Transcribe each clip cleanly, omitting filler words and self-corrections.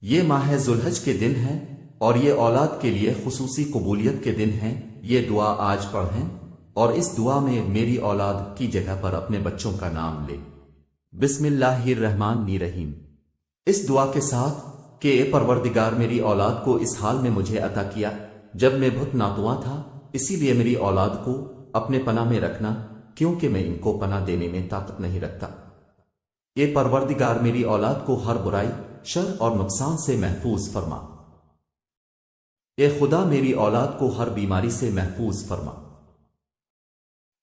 یہ ماہ ذوالحج کے دن ہیں اور یہ اولاد کے لیے خصوصی قبولیت کے دن ہیں۔ یہ دعا آج پڑھیں اور اس دعا میں میری اولاد کی جگہ پر اپنے بچوں کا نام لے۔ بسم اللہ الرحمن الرحیم۔ اس دعا کے ساتھ کہ اے پروردگار میری اولاد کو اس حال میں مجھے عطا کیا جب میں بہت ناتواں تھا، اسی لیے میری اولاد کو اپنے پناہ میں رکھنا کیونکہ میں ان کو پناہ دینے میں طاقت نہیں رکھتا۔ اے پروردگار میری اولاد کو ہر برائی، شر اور نقصان سے محفوظ فرما۔ اے خدا میری اولاد کو ہر بیماری سے محفوظ فرما۔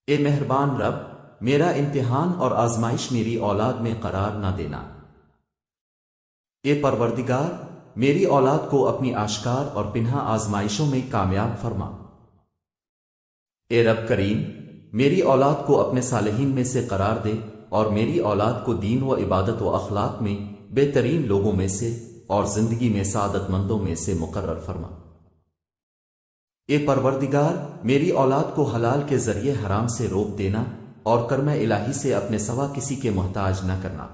اے مہربان رب، میرا امتحان اور آزمائش میری اولاد میں قرار نہ دینا۔ اے پروردگار میری اولاد کو اپنی آشکار اور پنہا آزمائشوں میں کامیاب فرما۔ اے رب کریم میری اولاد کو اپنے صالحین میں سے قرار دے اور میری اولاد کو دین و عبادت و اخلاق میں بہترین لوگوں میں سے اور زندگی میں سعادت مندوں میں سے مقرر فرما۔ اے پروردگار میری اولاد کو حلال کے ذریعے حرام سے روک دینا اور کرم الہی سے اپنے سوا کسی کے محتاج نہ کرنا۔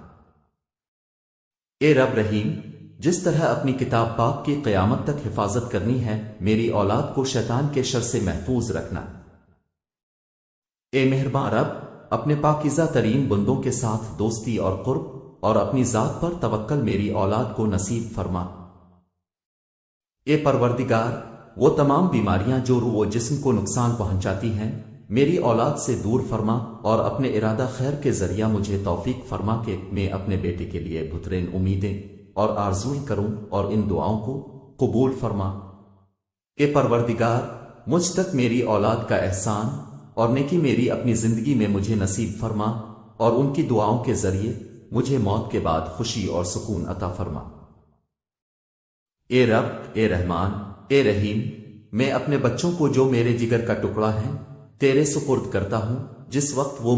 اے رب رحیم جس طرح اپنی کتاب پاک کی قیامت تک حفاظت کرنی ہے، میری اولاد کو شیطان کے شر سے محفوظ رکھنا۔ اے مہربان رب اپنے پاکیزہ ترین بندوں کے ساتھ دوستی اور قرب اور اپنی ذات پر توکل میری اولاد کو نصیب فرما۔ اے پروردگار وہ تمام بیماریاں جو روح و جسم کو نقصان پہنچاتی ہیں میری اولاد سے دور فرما اور اپنے ارادہ خیر کے ذریعہ مجھے توفیق فرما کہ میں اپنے بیٹے کے لیے بہترین امیدیں اور آرزویں کروں اور ان دعاؤں کو قبول فرما۔ اے پروردگار مجھ تک میری اولاد کا احسان اور نیکی میری اپنی زندگی میں مجھے نصیب فرما اور ان کی دعاؤں کے ذریعے مجھے موت کے بعد خوشی اور سکون عطا فرما۔ اے رب، اے رحمان، اے رحیم میں اپنے بچوں کو جو میرے جگر کا ٹکڑا ہیں تیرے سپرد کرتا ہوں۔ جس وقت وہ